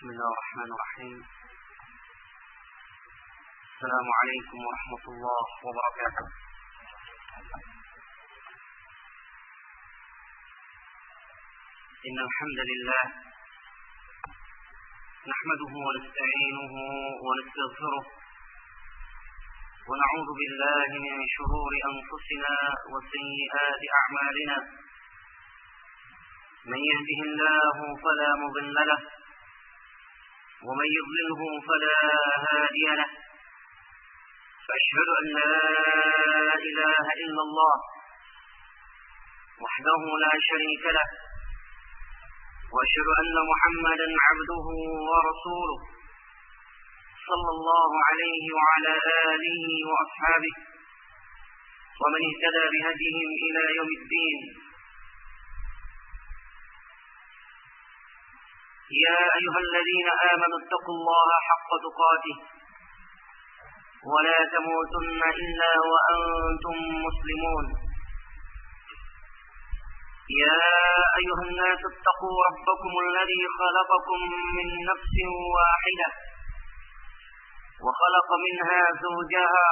بسم الله الرحمن الرحيم. السلام عليكم ورحمة الله وبركاته. إن الحمد لله نحمده ونستعينه ونستغفره ونعوذ بالله من شرور أنفسنا وسيئات أعمالنا. من يهده الله فلا مضل له ومن يضلله فلا هادي له. فأشهد أن لا إله إلا الله وحده لا شريك له، وأشهد أن محمدا عبده ورسوله صلى الله عليه وعلى آله وأصحابه ومن اهتدى بهديهم إلى يوم الدين. يا أيها الذين آمنوا اتقوا الله حق تقاته ولا تموتن إلا وأنتم مسلمون. يا أيها الناس اتقوا ربكم الذي خلقكم من نفس واحدة وخلق منها زوجها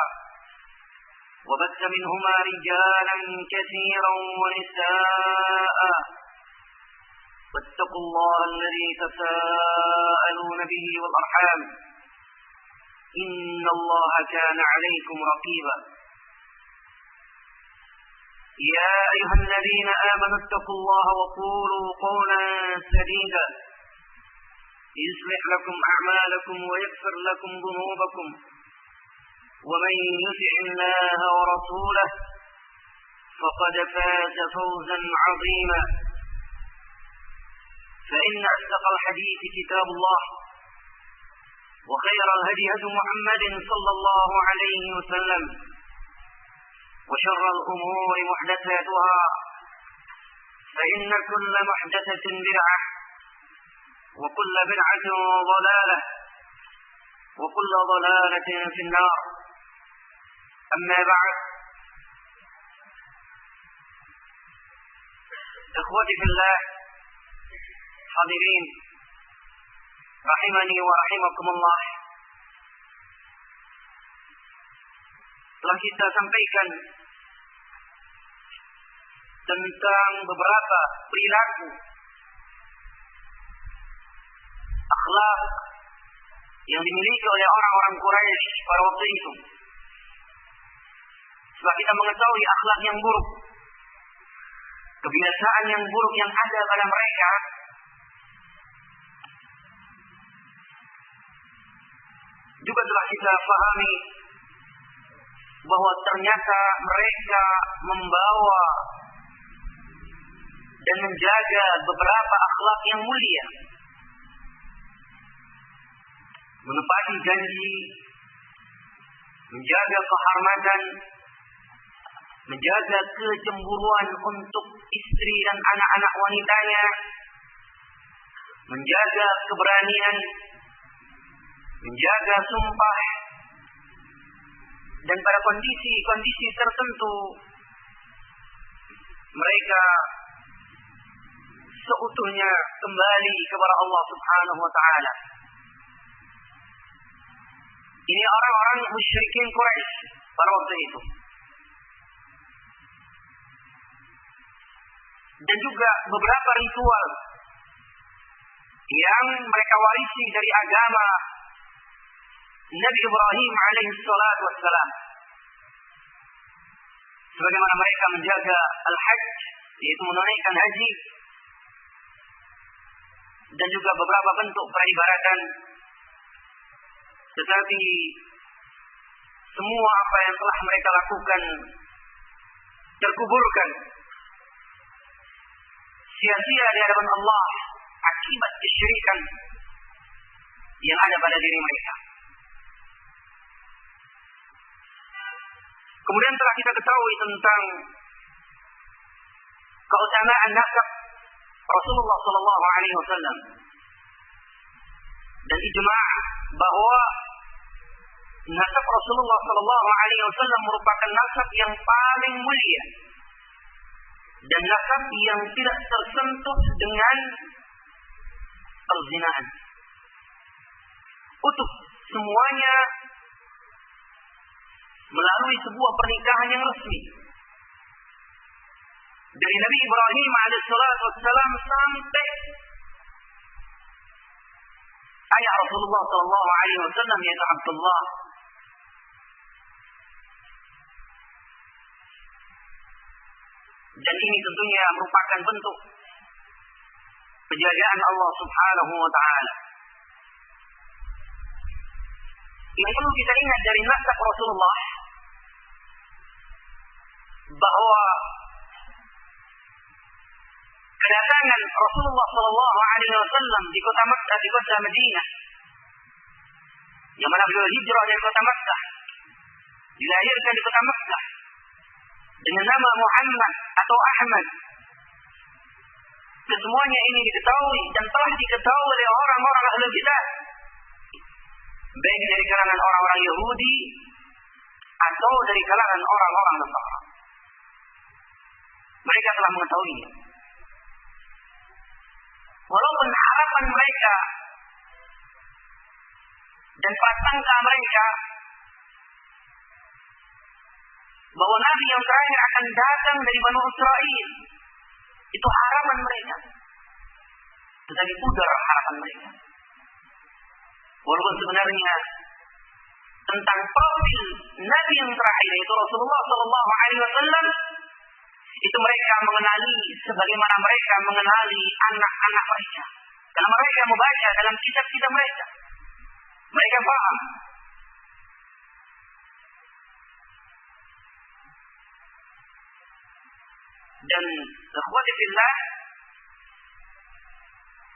وبث منهما رجالا كثيرا ونساء، واتقوا الله الذي تساءلون به والأرحام إن الله كان عليكم رقيبا. يا أيها الذين آمنوا اتقوا الله وقولوا قولا سديدا يصلح لكم أعمالكم ويغفر لكم ذنوبكم، ومن يطع الله ورسوله فقد فاز فوزا عظيما. فإن أصدق الحديث كتاب الله، وخير الهدي هدي محمد صلى الله عليه وسلم، وشر الأمور محدثاتها، فإن كل محدثة بدعة وكل بدعة ضلالة وكل ضلالة في النار. أما بعد، إخوتي في الله hadirin rahimani wa rahimakumullah, telah kita sampaikan tentang beberapa perilaku akhlak yang dimiliki oleh orang-orang Quraisy pada waktu itu. Setelah kita mengetahui akhlak yang buruk, kebiasaan yang buruk yang ada pada mereka, juga telah kita pahami bahwa ternyata mereka membawa dan menjaga beberapa akhlak yang mulia, menepati janji, menjaga kehormatan, menjaga kecemburuan untuk istri dan anak-anak wanitanya, menjaga keberanian, menjaga sumpah, dan pada kondisi-kondisi tertentu mereka seutuhnya kembali kepada Allah Subhanahu wa taala. Ini orang-orang musyrikin Quraisy pada waktu itu. Dan juga beberapa ritual yang mereka warisi dari agama Nabi Ibrahim alaihi salatu wassalam. Sebagaimana mereka menjaga al-hajj, yaitu menunaikan haji, dan juga beberapa bentuk peribadatan. Tetapi semua apa yang telah mereka lakukan terkuburkan sia-sia di hadapan Allah akibat kesyirikan yang ada pada diri mereka. Kemudian telah kita ketahui tentang keutamaan nasab Rasulullah sallallahu alaihi wasallam dan ijma' bahwa nasab Rasulullah sallallahu alaihi wasallam merupakan nasab yang paling mulia dan nasab yang tidak tersentuh dengan perzinaan. utuh semuanya melalui sebuah pernikahan yang resmi. Dari Nabi Ibrahim alaihissalam sampai ayah Rasulullah SAW yaitu Abdullah. Dan ini tentunya merupakan bentuk penjagaan Allah Subhanahu wa Ta'ala. Yang perlu kita ingat dari nasab Rasulullah bahwa kedatangan Rasulullah SAW di kota Makkah, di kota Madinah, yang mana beliau hijrah dari kota Makkah, dilahirkan di kota Makkah dengan nama Muhammad atau Ahmad. Kesemuanya ini diketahui dan telah diketahui oleh orang-orang ahlul kitab, baik dari kalangan orang-orang Yahudi atau dari kalangan orang-orang Nasrani. Mereka telah mengetahuinya. Walaupun harapan mereka dan prasangka mereka bahwa Nabi yang terakhir akan datang dari Bani Israel, itu harapan mereka. Tetapi pudar harapan mereka. Walaupun sebenarnya tentang profil Nabi yang terakhir yaitu Rasulullah SAW, itu mereka mengenali sebagaimana mereka mengenali anak-anak mereka. Karena mereka membaca dalam kitab-kitab mereka. Mereka paham. Dan ikhwati fillah,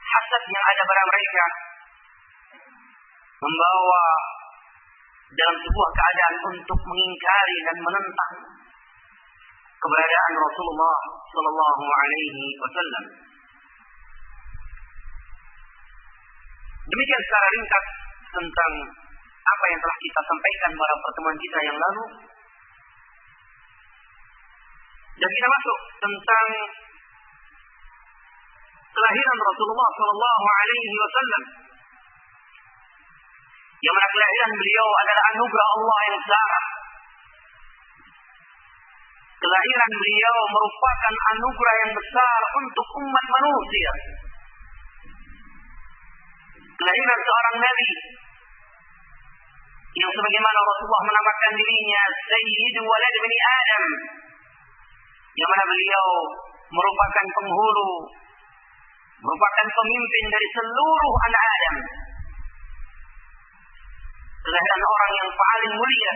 hasad yang ada pada mereka membawa dalam sebuah keadaan untuk mengingkari dan menentang keberadaan Rasulullah sallallahu alaihi wasallam. Demikian secara ringkas tentang apa yang telah kita sampaikan pada pertemuan kita yang lalu. Dan kita masuk tentang kelahiran Rasulullah sallallahu alaihi wasallam. Yang mana kelahiran beliau adalah anugerah Allah yang besar. Kelahiran beliau merupakan anugerah yang besar untuk umat manusia. Kelahiran seorang Nabi yang sebagaimana Rasulullah menamakan dirinya Sayyidu Walad Bani Adam, yang mana beliau merupakan penghulu, merupakan pemimpin dari seluruh anak Adam. Kelahiran orang yang paling mulia,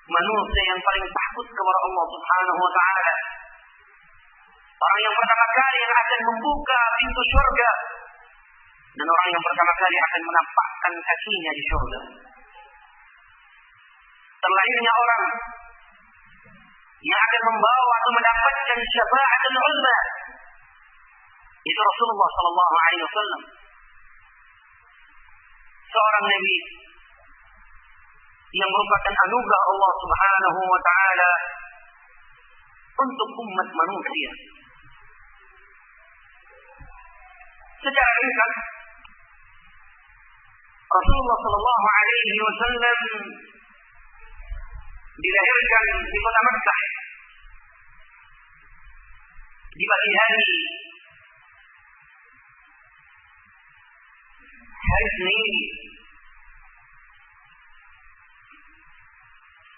manusia yang paling takut kepada Allah Subhanahu wa Ta'ala, orang yang pertama kali yang akan membuka pintu surga, dan orang yang pertama kali akan menampakkan kakinya di surga. Terlahirnya orang yang akan membawa atau mendapatkan syafaatul uzma, itu Rasulullah sallallahu alaihi wasallam, seorang nabi yang merupakan anugerah Allah Subhanahu wa Ta'ala untuk umat manusia. Secara ringkas, Rasulullah sallallahu alaihi wasallam dilahirkan di kota Makkah di pagi hari Senin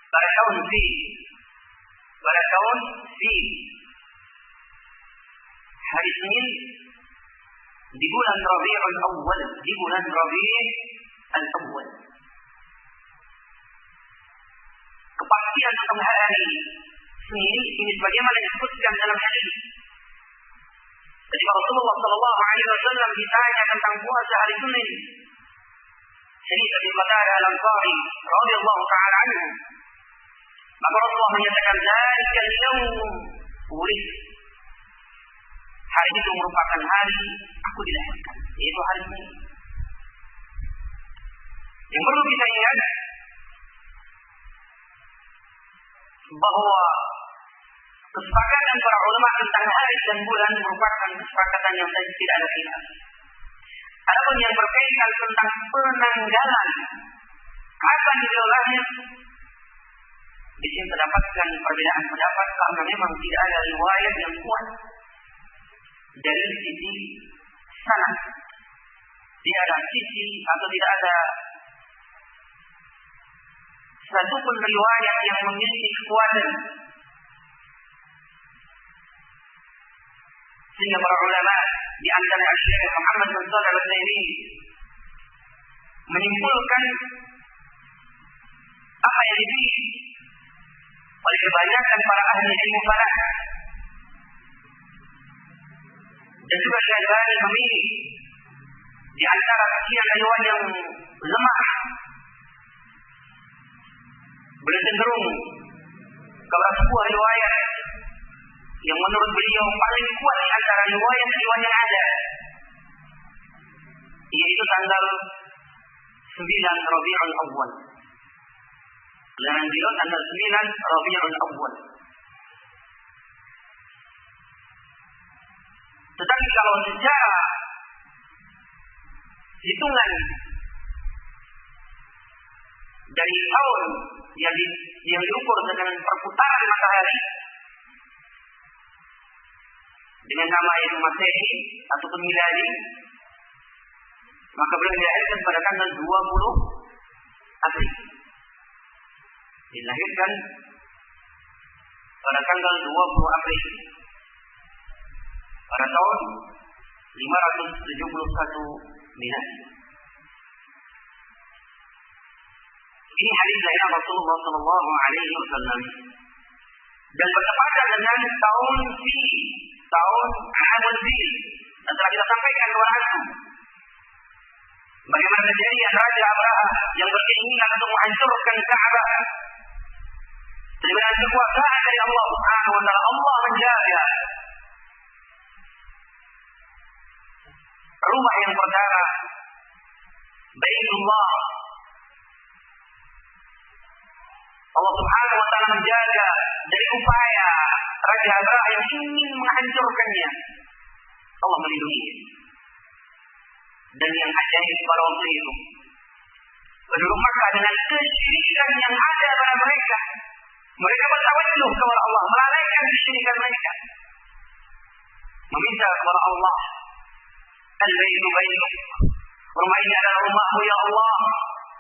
pada tahun Fil, hari Senin di bulan Rabi'ul Awal, Kepastian tentang hari Senin ini sebagaimana disebutkan dalam hadis. Ketika Rasulullah sallallahu alaihi wasallam ditanya tentang puasa hari Senin, Sa'id bin Qatadah al-Ansari radhiyallahu ta'ala anhu, maka Rasulullah menyatakan, "Dzalikal yaum wulid." Hari itu merupakan hari aku dilahirkan, yaitu hari Senin. Yang perlu kita ingat bahwa kesepakatan para ulama tentang hari dan bulan merupakan kesepakatan yang tidak ada khilaf. Adapun yang berkaitan tentang penanggalan kapan beliau lahir, di sini terdapatkan perbedaan pendapat karena memang tidak ada riwayat yang kuat dari sisi sanad. Tidak ada sisi atau tidak ada satu pun riwayat yang memiliki kekuatan sehingga para ulama di antara Syekh Muhammad bin Shalih Al-Utsaimin menyimpulkan apa yang dipilih oleh kebanyakan para ahli ilmu falak dan juga Syekh Al-Albani memilih di antara sekian riwayat yang lemah, beliau cenderung kepada sebuah riwayat yang menurut beliau paling kuat di antara riwayat-riwayat yang ada, yaitu tanggal 9 Rabiul Awwal. Kelahiran beliau tanggal 9 Rabiul Awwal. Tetapi kalau secara hitungan dari tahun yang diukur dengan perputaran matahari dengan nama yang Masehi ataupun Miladi, maka beliau dilahirkan pada tanggal 20 April. Dilahirkan pada tanggal 20 April pada tahun 571 Miladi. Ini hadis dari Rasulullah Sallallahu Alaihi Wasallam dan bertepatan dengan tahun Fil, tahun Amul Fil. Dan telah kita sampaikan kepada antum bagaimana kejadian Raja Abraha yang berkeinginan untuk menghancurkan Ka'bah. Dengan kekuasaan dari Allah Subhanahu Wa Taala, Allah menjaga rumah yang pertama, Baitullah. Allah Subhanahu Wa Taala menjaga dari upaya Raja Abraha yang ingin menghancurkannya. Allah melindunginya. Dan yang ajaib pada waktu itu, penduduk Makkah dengan kesyirikan yang ada pada mereka, mereka bertawajjuh kepada Allah, melalaikan kesyirikan mereka, meminta kepada Allah, Al-Baitu Baituk, rumah ini adalah rumahmu ya Allah,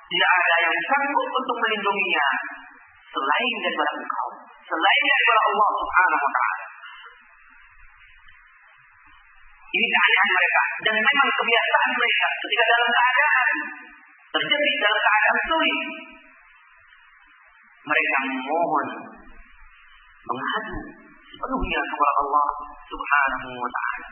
tidak ada yang sanggup untuk melindunginya selain daripada Engkau, selain daripada Allah Subhanahu Wa Taala. Ini keadaan mereka, dan memang kebiasaan mereka ketika dalam keadaan terjadi dalam keadaan sulit, mereka memohon, mengadu sepenuhnya kepada Allah Subhanahu Wa Taala.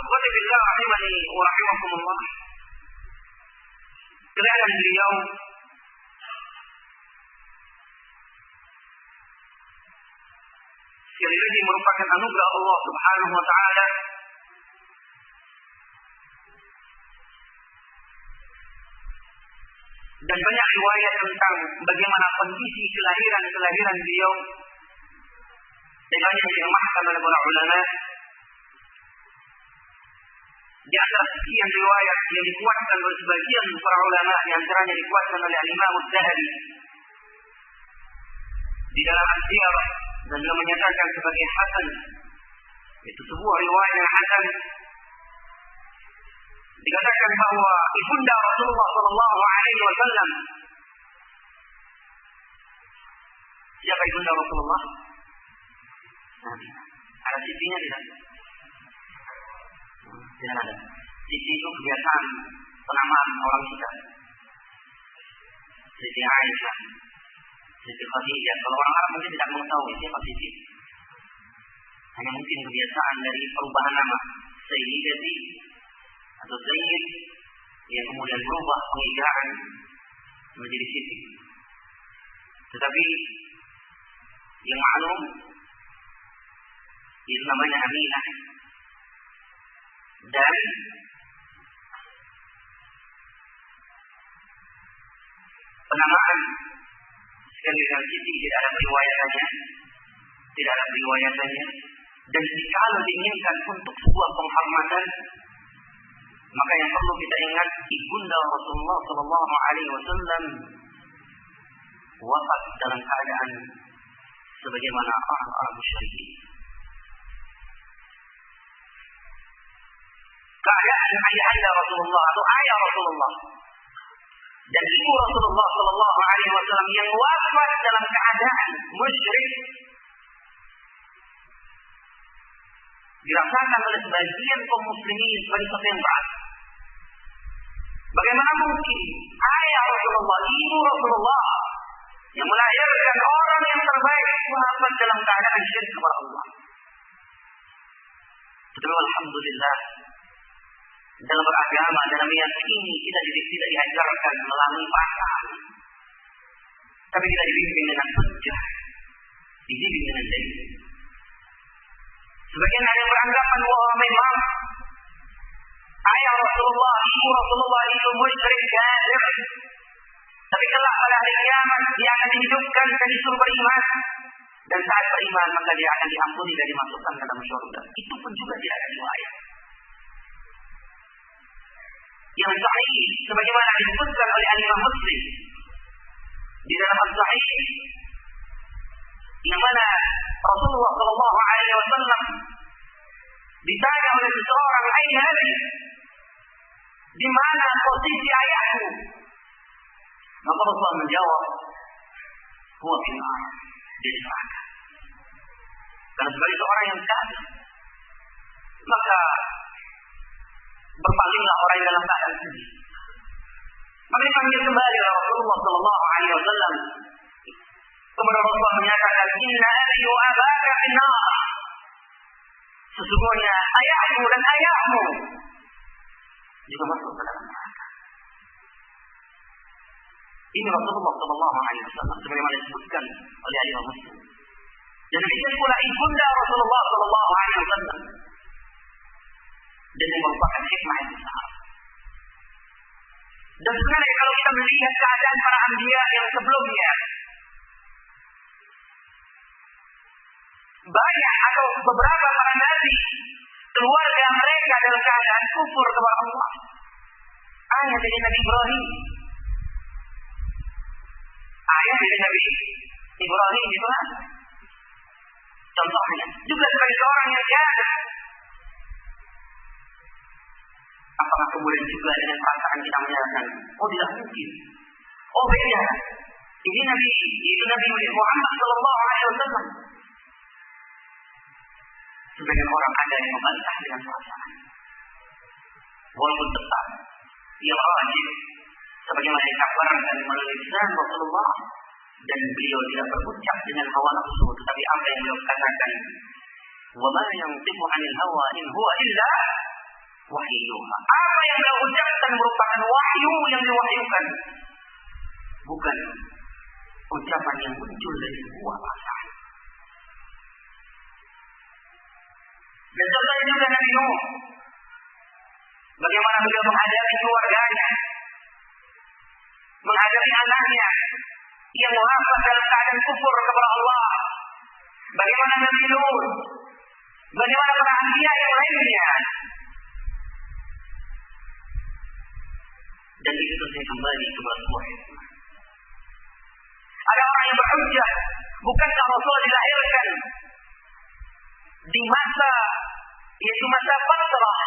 Alhamdulillah rahimani wa rahimakumullah. Kelahiran beliau sekali lagi merupakan anugerah Allah Subhanahu Wa Taala dan banyak riwayat tentang bagaimana kondisi kelahiran beliau dan banyak dilemahkan oleh para ulama. Di antara sekian riwayat yang dikuatkan oleh sebagian para ulama, di antaranya dikuatkan oleh Imam Az-Zahabi di dalam As-Siyarah, dan beliau menyatakan sebagai hasan, itu sebuah riwayat yang hasan. Dikatakan bahwa ibunda Rasulullah Sallallahu Alaihi Wasallam, siapa ibunda Rasulullah? Ada sisinya tidak? Tidak ada. Sisi itu kebiasaan penamaan orang kita. Sisi Aisyah, Siti Khadijah. Kalau orang Arab mungkin tidak mengetahui siapa Siti. Hanya mungkin kebiasaan dari perubahan nama Sayyidati atau Sayyid yang kemudian berubah pengejaan menjadi Siti. Tetapi yang maklum itu namanya Aminah. Dan penamaan sekali lagi tidak ada periwayatannya, dan kalau diinginkan untuk sebuah penghormatan, maka yang perlu kita ingat ibunda Rasulullah Sallallahu Alaihi Wasallam wafat dalam keadaan sebagaimana orang-orang musyrikin. Keadaan ayahanda Rasulullah atau ayah Rasulullah dan ibu Rasulullah Sallallahu Alaihi Wasallam yang wafat dalam keadaan musyrik dirasakan oleh sebagian kaum muslimin sebagai sesuatu yang berat. Bagaimana mungkin ayah Rasulullah, ibu Rasulullah yang melahirkan orang yang terbaik wafat dalam keadaan syirik kepada Allah? Tetapi alhamdulillah, dalam beragama, dalam meyakini kita tidak diajarkan melalui pasal, tapi kita dibimbing dengan hujjah, dibimbing dengan dalil. Sebagian ada yang beranggapan bahwa memang ayah Rasulullah, ibu Rasulullah itu musyrik kafir, tapi kelak pada hari kiamat dia akan dihidupkan dan disuruh beriman, dan saat beriman maka dia akan diampuni dan dimasukkan ke dalam surga. Itu pun juga tidak ada riwayat yang sahih sebagaimana disebutkan oleh Imam Muslim di dalam As-Sahih, yang mana Rasulullah Sallallahu Alaihi Wasallam ditanya oleh seseorang, "Aina abi?" Di mana posisi ayahmu? Maka Rasulullah menjawab, "Huwa fil nar," di neraka. Karena sebagai seorang yang kafir, maka berpalinglah orang yang dalam keadaan sedih. Maka dipanggil kembali oleh Rasulullah Sallallahu Alaihi Wasallam. Kemudian Rasulullah menyatakan, "Inna abi wa abaka fin nar." Sesungguhnya ayahmu dan ayahmu juga masuk ke dalam neraka. Ini Rasulullah Sallallahu Alaihi Wasallam sebagaimana disebutkan oleh Imam Muslim. Dan demikian pula ibunda Rasulullah Sallallahu Alaihi Wasallam. Dan yang merupakan hikmah yang besar. Dan sebenarnya kalau kita melihat keadaan para anbiya yang sebelumnya, banyak atau beberapa para nabi keluarga mereka dalam keadaan kufur kepada Allah. Ayah dari Nabi Ibrahim, itu contohnya juga sebagai seorang yang jahat. Apakah kemudian juga dengan perasaan kita menyatakan, oh tidak mungkin, oh beda, ini Nabi Muhammad Sallallahu Alaihi Wasallam? Sebagian orang ada yang membantah dengan perasaan, walaupun tetap ia wajib sebagaimana dikabarkan melalui lisan Rasulullah, dan beliau tidak berucap dengan hawa nafsu, tetapi apa yang beliau katakan, wa ma yantiqu 'anil hawa in huwa illa wahyuha. Apa yang beliau ucapkan merupakan wahyu yang diwahyukan, bukan ucapan yang muncul dari sebuah perasaan. Dan contohnya juga Nabi Nuh, bagaimana beliau menghadapi keluarganya, menghadapi anaknya yang wafat dalam keadaan kufur kepada Allah. Bagaimana Nabi Nuh, bagaimana para anbiya yang lainnya. Dan itu saya kembali kepada sebuah hikmah. Ada orang yang berhujjah, bukankah Rasul dilahirkan di masa, yaitu masa fatrah,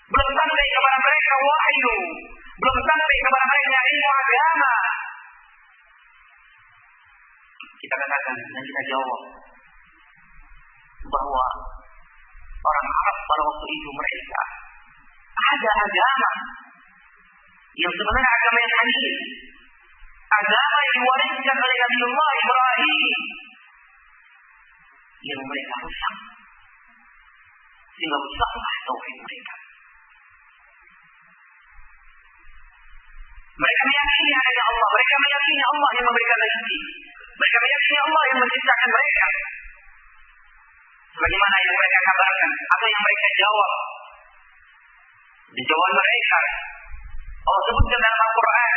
belum sampai kepada mereka wahyu, belum sampai kepada mereka ilmu agama. Kita katakan dan kita jawab bahwa orang Arab pada waktu itu mereka ada agama yang sebenarnya agama yang hanif, agama yang diwariskan oleh Nabiullah Ibrahim, yang mereka rusak sehingga rusaklah tauhid mereka. Mereka meyakini adanya Allah, mereka meyakini Allah yang memberikan rezeki, mereka meyakini Allah yang menciptakan mereka. Sebagaimana yang mereka kabarkan atau yang mereka jawab di jawaban mereka, Allah sebutkan dalam Al-Quran,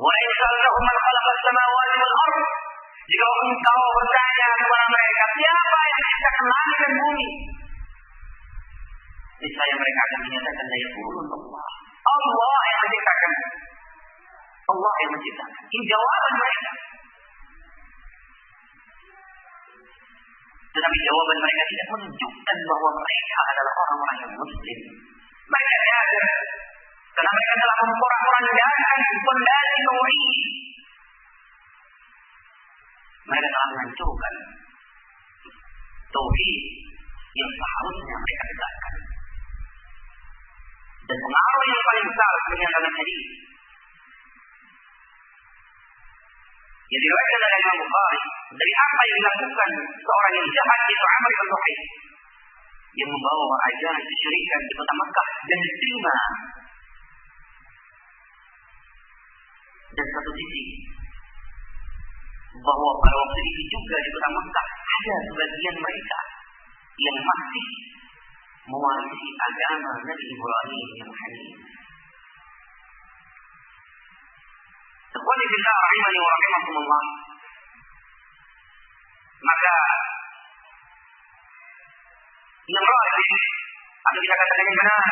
Wa in sa'altahum man khalaqas samawati wal ardh, jika engkau bertanya kepada mereka, siapa yang menciptakan langit dan bumi? Niscaya mereka akan menyatakan la yaqulun Allah. Allah yang menciptakan. Allah yang menciptakan. Ini jawaban mereka. Tetapi jawaban mereka tidak menunjukkan bahwa mereka adalah orang-orang yang muslim. Mereka kafir karena mereka telah memporak-porandakan fondasi tauhid. Mereka telah menghancurkan tauhid yang seharusnya mereka tegakkan. Dan pengaruh yang paling besar sebenarnya dalam hadis yang diriwayatkan oleh Imam Bukhari, dari apa yang dilakukan seorang yang jahat itu Amr bin Luhai yang membawa ajaran kesyirikan di kota Makkah dan diterima. Dan satu sisi bahwa pada waktu itu juga di kota Makkah ada sebagian mereka yang masih mewarisi agama Nabi Ibrahim yang hanif. Ikhwani fillah rahimani wa rahimakumullah. Maka Namrud atau kita katakan yang benar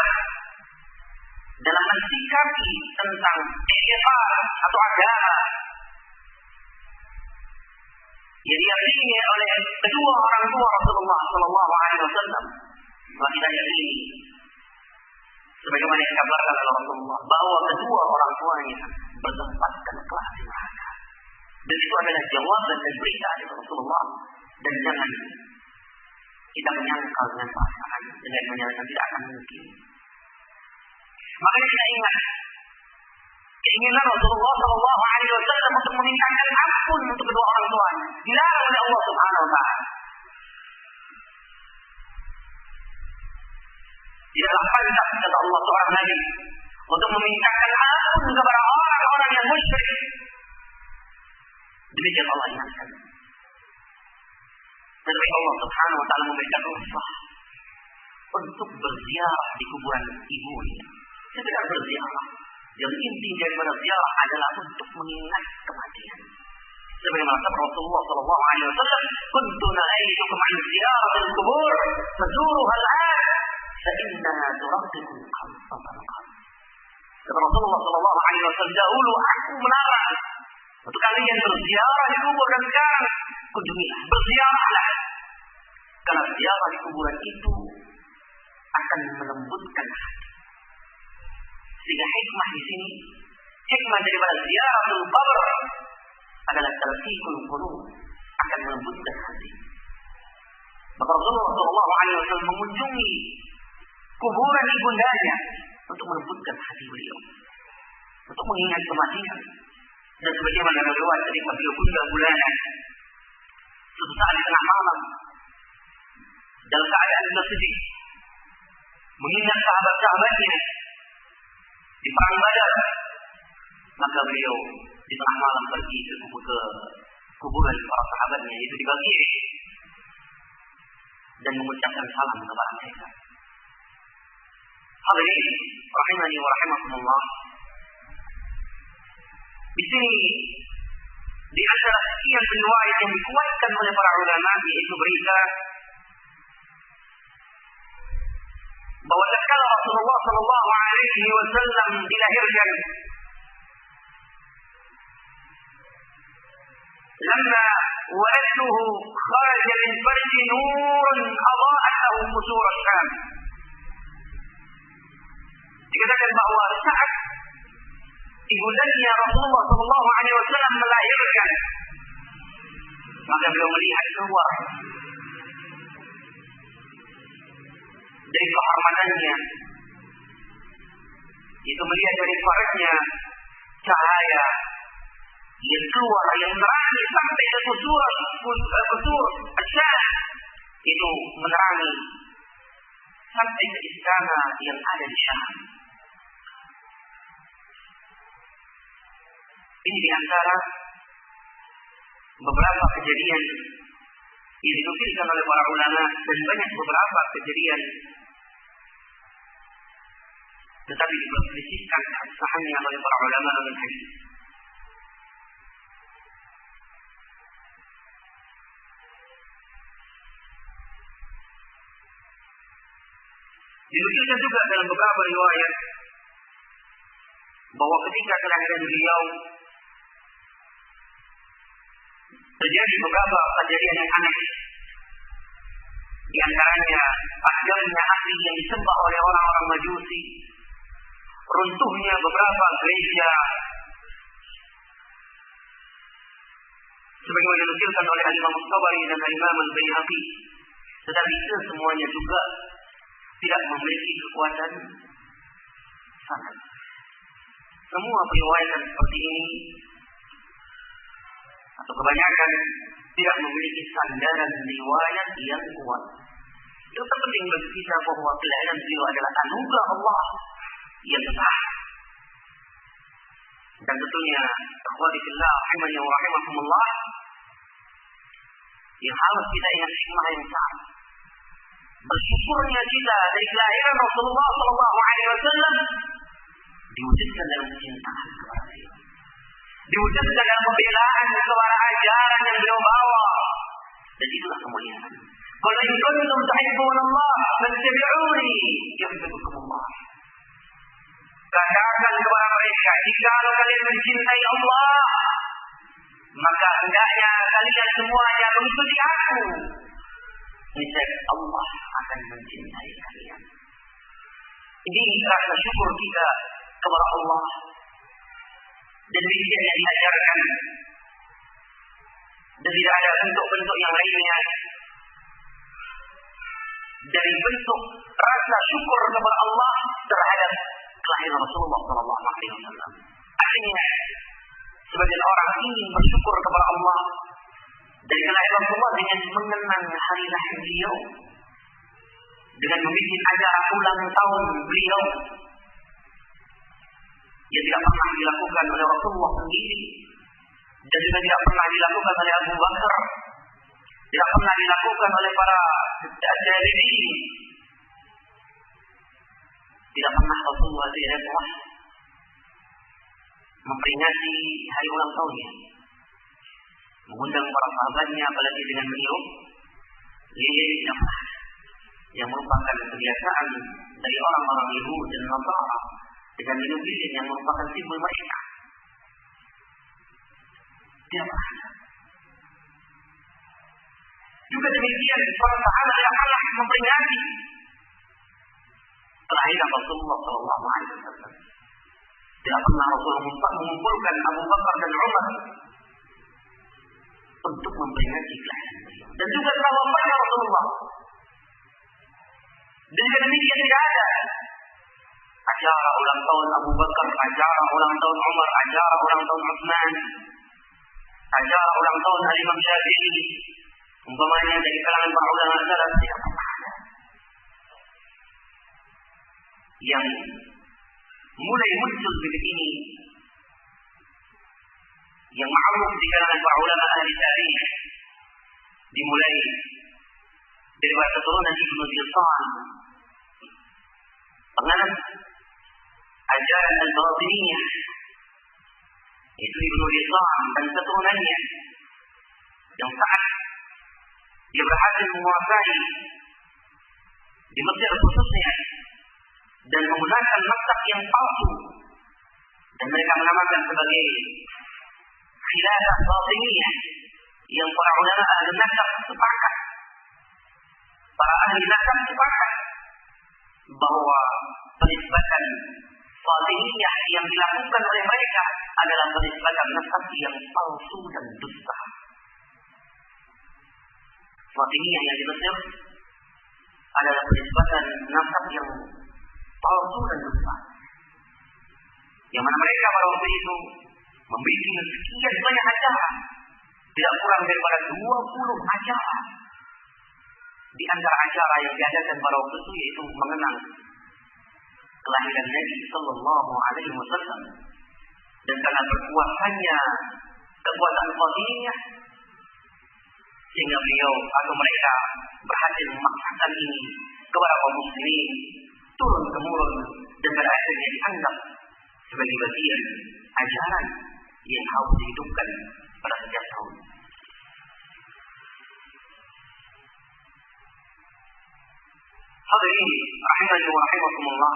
dalam mensikapi tentang itikad atau agama yang diyakini oleh kedua orang tua Rasulullah Sallallahu Alaihi Wasallam. Setelah kita yakini sebagaimana yang dikabarkan oleh Rasulullah bahwa kedua orang tuanya bertempatkan kelak di neraka. Dan itu adalah jawaban dan berita dari Rasulullah. Dan jangan kita menyangkal dengan perasaan dengan menyangkal tidak akan mungkin. Makanya kita ingat keinginan Rasulullah Sallallahu Alaihi Wasallam untuk memintakan ampun untuk kedua orang tuanya dilarang oleh Allah Subhanahu Wa Taala. Tidaklah pantas kata Allah seorang Nabi untuk memintakan ampun kepada orang-orang yang musyrik. Demikian Allah ingatkan. Tetapi Allah Subhanahu Wa Taala memberikan rukhsah untuk berziarah di kuburan ibunya. Sekedar berziarah. Yang inti daripada ziarah adalah untuk mengingat kematian. Sebagaimana sabda Rasulullah Sallallahu Alaihi Wasallam, "Kuntu nahaytukum 'an ziyaratil qubur, fazuruha al-'an, fa innaha turaddiqu al-qalb." Kata Rasulullah Sallallahu Alaihi Wasallam, dahulu aku melarang untuk kalian berziarah di kubur dan sekarang kunjungilah, berziarahlah. Karena ziarah di kuburan itu akan melembutkan hati. Sehingga hikmah di sini, hikmah daripada ziaratul qabr adalah talqiqul qulub, akan melembutkan hati. Maka Rasulullah Sallallahu Alaihi Wasallam mengunjungi kuburan ibundanya untuk melembutkan hati beliau, untuk mengingat kematian. Dan sebagaimana riwayat dari beliau bulan-bulanan, suatu saat di tengah malam dalam keadaan bersedih, mengingat sahabat-sahabatnya di perang Badar, maka beliau di tengah malam pergi ke kuburan para sahabatnya, itu di Baqi', dan mengucapkan salam kepada mereka. Hadirin rahimani wa rahimakumullah. Di sini di antara sekian riwayat yang dikuatkan oleh para ulama yaitu berita bahwa tatkala Rasulullah Sallallahu Alaihi Wasallam dilahirkan, lama waladtuhu kharaja min farji nurun adaa'at lahu qusur Syam. Dikatakan bahwa saat ibundanya Rasulullah Sallallahu Alaihi Wasallam melahirkan, maka beliau melihat keluar dari kehormatannya, itu melihat dari farajnya cahaya yang keluar yang menerangi sampai ke kusur Syam, itu menerangi sampai ke istana yang ada di Syam. Ini di antara beberapa kejadian yang dinukilkan oleh para ulama, dan banyak beberapa kejadian tetapi diperselisihkan kesahihannya oleh para ulama dalam hadis. Dinukilkan juga dalam beberapa riwayat bahwa ketika kelahiran beliau terjadi beberapa kejadian yang aneh. Di antaranya padamnya api yang disembah oleh orang-orang Majusi, runtuhnya beberapa gereja, sebagaimana dinukilkan oleh Imam Tabari dan Imam Al-Baihaqi. Tetapi itu semuanya juga tidak memiliki kekuatan sanad. Semua periwayatan seperti ini atau kebanyakan tidak memiliki sandaran riwayat yang kuat. Itu penting bagi kita bahwa kelahiran beliau adalah anugerah Allah yang sah. Dan tentunya ikhwati fillah rahimani wa rahimakumullah, yang harus kita ingat hikmah yang sah. Bersyukurnya kita dari kelahiran Rasulullah SAW diwujudkan dalam kecintaan kepada beliau, diwujudkan dalam pembelaan kepada ajaran yang beliau bawa, dan itulah kemuliaan. Qul in kuntum tuhibbunallah fattabi'uni yuhibbukumullah. Katakan kepada mereka, jika kalian mencintai Allah, maka hendaknya kalian semuanya mengikuti aku. Niscaya Allah akan mencintai kalian. Ini rasa syukur kita kepada Allah. Dan demikian yang diajarkan. Dan tidak ada bentuk-bentuk yang lainnya dari bentuk rasa syukur kepada Allah terhadap kelahiran Rasulullah SAW. Artinya, sebagian orang ingin bersyukur kepada Allah dari kelahiran Rasulullah dengan mengenang hari lahir beliau, dengan membuat acara ulang tahun beliau yang tidak pernah dilakukan oleh Rasulullah sendiri, dan juga tidak pernah dilakukan oleh Abu Bakar, tidak pernah dilakukan oleh para tabi'in. Tidak pernah Rasulullah SAW memperingati hari ulang tahunnya, mengundang para sahabatnya, apalagi dengan beliau yang merupakan kebiasaan dari orang-orang Yahudi dan Nasara, dengan minum lilin yang merupakan simbol mereka. Tidak pernah. Juga demikian para sahabat yang pernah memperingati kelahiran Rasulullah SAW. Tidak pernah Rasulullah mengumpulkan Abu Bakar dan Umar untuk memperingati kelahiran beliau. Dan juga sahabatnya Rasulullah. Dan juga demikian tidak ada acara ulang tahun Abu Bakar, acara ulang tahun Umar, acara ulang tahun Utsman, acara ulang tahun Imam Syafi'i, umpamanya dari kalangan para ulama salaf, tidak pernah ada. Yang mulai muncul seperti ini, yang ma'ruf di kalangan para ulama ahli tarikh, dimulai dari keturunan Ibnu Jilsan, penganut ajaran al-Batiniyah, itu Ibnu Jilsan dan keturunannya, yang saat dia berhasil menguasai di Mesir khususnya dan menggunakan mazhab yang palsu, dan mereka menamakan sebagai khilafah batiniyah, yang para ulama ahli nasab sepakat, para ahli nasab sepakat bahwa penisbatan batiniyah yang dilakukan oleh mereka adalah penisbatan nasab yang palsu dan dusta. Batiniyah yang di Mesir adalah penisbatan nasab yang palsu dan dusta, yang mana mereka pada waktu itu membuat sekian banyak acara, tidak kurang daripada 20 acara. Di antara acara yang diadakan pada waktu itu yaitu mengenang kelahiran Nabi Sallallahu Alaihi Wasallam, dan karena berkuasanya kekuatan qadiriyah, sehingga beliau atau mereka berhasil memaksakan ini kepada kaum muslimin turun temurun, dan pada akhirnya dianggap sebagai bagian ajaran yang harus dihidupkan pada setiap tahun. Hadirin rahimani wa rahimakumullah.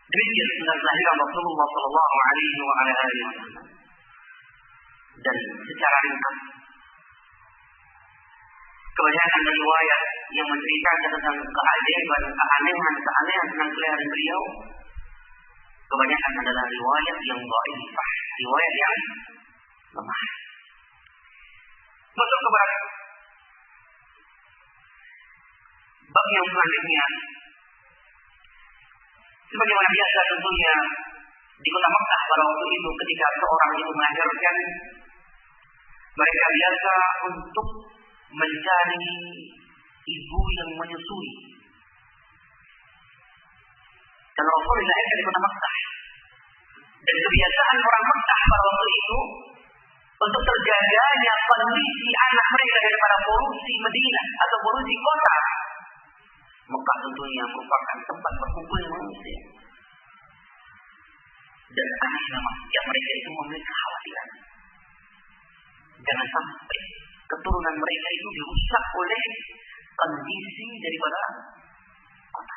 Demikian tentang kelahiran Rasulullah sallallahu alaihi wa ala alihi wasallam. Dan secara ringkas kebanyakan riwayat yang menceritakan tentang keanehan tentang kelahiran beliau kebanyakan adalah riwayat yang dhaifah, riwayat yang lemah. Masuk kepada bab yang selanjutnya. Sebagaimana biasa tentunya di kota Makkah pada waktu itu ketika seorang itu melahirkan, mereka biasa untuk mencari ibu yang menyusui. Dan Rasul dilahirkan di kota Makkah. Dan kebiasaan orang Makkah pada waktu itu untuk terjaganya kondisi anak mereka daripada polusi Madinah atau polusi kota Mekah tentunya merupakan tempat berkumpulnya manusia. Dan anehnya setiap mereka itu memiliki kekhawatiran. Jangan sampai keturunan mereka itu dirusak oleh kondisi daripada kota.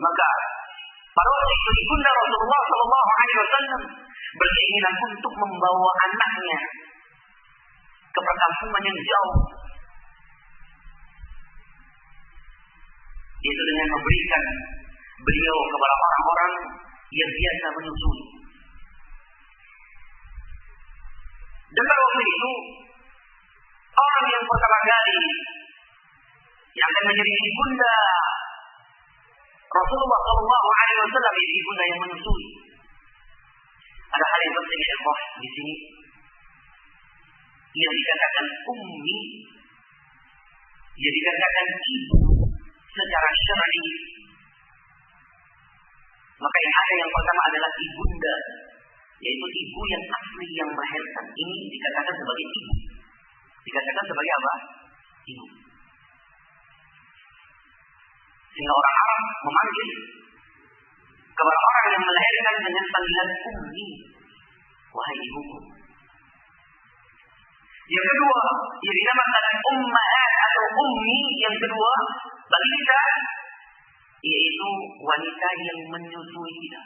Maka pada waktu itu ibunda Rasulullah Sallallahu Alaihi Wasallam berkeinginan untuk membawa anaknya ke perkampungan yang jauh, yaitu dengan memberikan beliau kepada orang-orang yang biasa menyusui. Dan pada waktu itu orang yang pertama kali yang akan menjadi ibunda Rasulullah Sallallahu Alaihi Wasallam, yaitu ibunda yang menyusui. Ada hal yang penting ya Allah di sini yang dikatakan ummi, yang dikatakan ibu secara syar'i. Maka yang ada yang pertama adalah ibunda, yaitu ibu yang asli yang melahirkan. Ini dikatakan sebagai ibu. Dikatakan sebagai apa? Ibu. Sehingga orang Arab memanggil kepada orang yang melahirkan dengan panggilan ummi, wahai ibuku. Yang kedua, yang dinamakan ummahat atau ummi yang kedua bagi kita, yaitu wanita yang menyusui kita.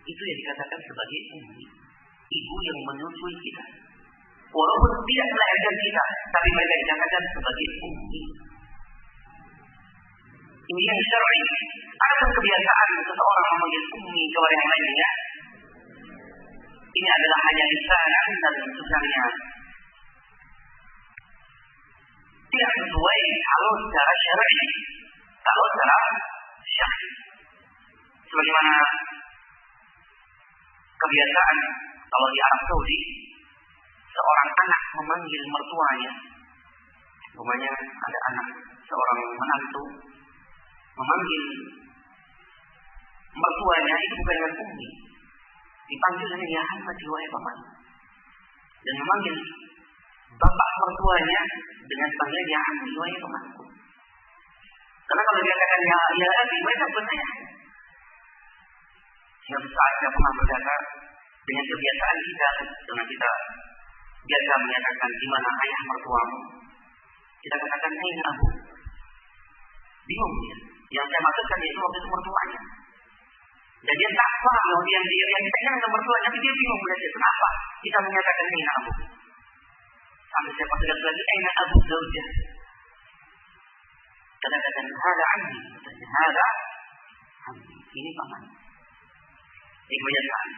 Itu yang dikatakan sebagai ummi, ibu yang menyusui kita. Walaupun tidak melahirkan kita, tapi mereka dikatakan sebagai ummi. Ini yang syar'i. Ada kebiasaan seseorang memanggil ummi kepada yang lainnya. Ini adalah hanya lisan dan sebenarnya tidak sesuai kalau secara syar'i. Kalau secara syar'i, sebagaimana kebiasaan kalau di Arab Saudi, seorang anak memanggil mertuanya. Umpamanya ada anak seorang menantu memanggil mertuanya, itu bukan dengan ummi, dipanggil dengan ya Ahmad wahai paman. Dan memanggil bapak mertuanya dengan panggilan ya Ahmad wahai pamanku. Karena kalau dia katakan ya Abi, mereka bertanya. Suatu saat saya pernah berkata, dengan kebiasaan kita, karena kita biasa menyatakan di mana ayah mertuamu, kita katakan aina abu. Bingung dia. Yang saya maksudkan itu waktu itu mertuanya. Dan dia tak paham yang kita ingat dengan mertuanya, tapi dia bingung belajar kenapa kita menyatakan aina abu. Sampai saya pasang lagi aina abu zaujah. Katakan hada ammi, hada ammi. Ini paman. Ini kebiasaan.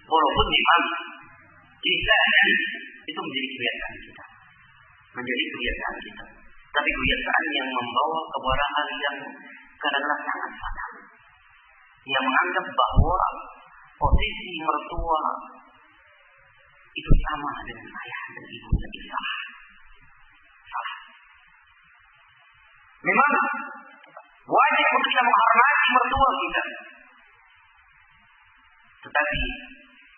Walaupun memang lisan itu menjadi kebiasaan kita, menjadi kebiasaan kita. Tapi kebiasaan yang membawa kepada hal yang kadang-kadang sangat fatal, yang menganggap bahwa posisi mertua itu sama dengan ayah dan ibu dan salah. Memang wajib untuk kita menghormati mertua kita, tetapi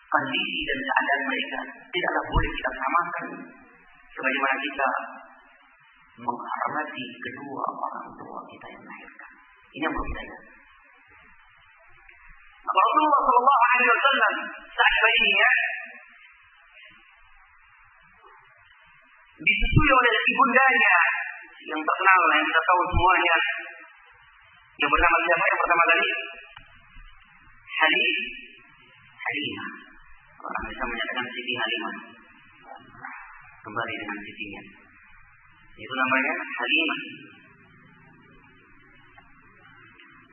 kondisi dan keadaan mereka tidaklah boleh kita samakan sebagaimana kita menghormati kedua orang tua kita yang melahirkan. Ini yang berbeda. Rasulullah Sallallahu Alaihi Wasallam saat bayinya menyusui oleh ibundanya yang terkenal, yang kita tahu semuanya, yang bernama siapa yang pertama tadi? Halimah. Orang bisa menyatakan Siti Halimah. Kembali dengan sitinya. Itu namanya Halimah.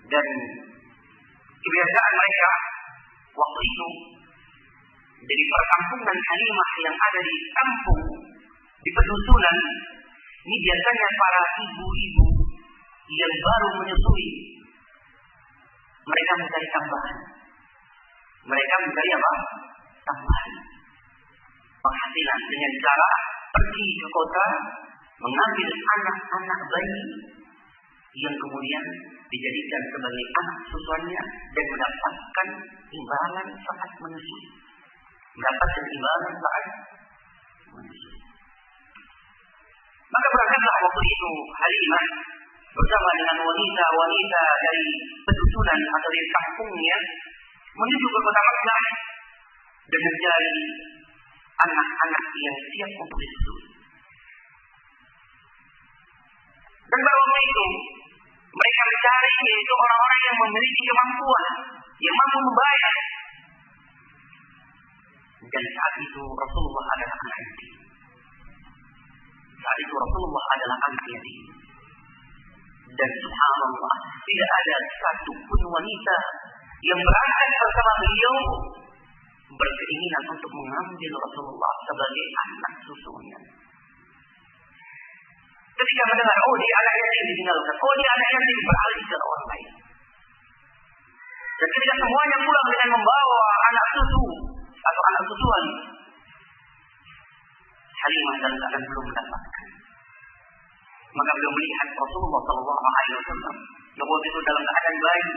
Dan kebiasaan mereka waktu itu, jadi perkampungan Halimah yang ada di kampung, di pedusunan, ini biasanya para ibu-ibu yang baru menyusui, mereka mencari tambahan. Mereka mencari apa? Tambahan penghasilan dengan cara pergi ke kota, mengambil anak-anak bayi yang kemudian dijadikan sebagai anak susuannya dan mendapatkan imbalan saat menyusui. Mendapatkan imbalan saat menyusui. Maka berangkatlah waktu itu Halimah bersama dengan wanita-wanita dari pedusunan atau dari kampungnya menuju ke kota Makkah dan mencari anak-anak yang siap untuk disusui. Dan pada waktu itu mereka mencari yaitu orang-orang yang memiliki kemampuan, yang mampu membayar. Dan saat itu Rasulullah adalah anak yatim. Saat itu Rasulullah adalah anak yatim. Dan subhanallah, tidak ada satupun wanita yang berangkat bersama beliau berkeinginan untuk mengambil Rasulullah sebagai anak susunya. Ketika mendengar, oh dia anak yatim ditinggalkan, oh dia anak yatim beralih ke orang lain. Dan ketika semuanya pulang dengan membawa anak susu atau anak susuan, Halimah dalam keadaan belum mendapatkan. Maka beliau melihat Rasulullah SAW yang waktu itu dalam keadaan bayi,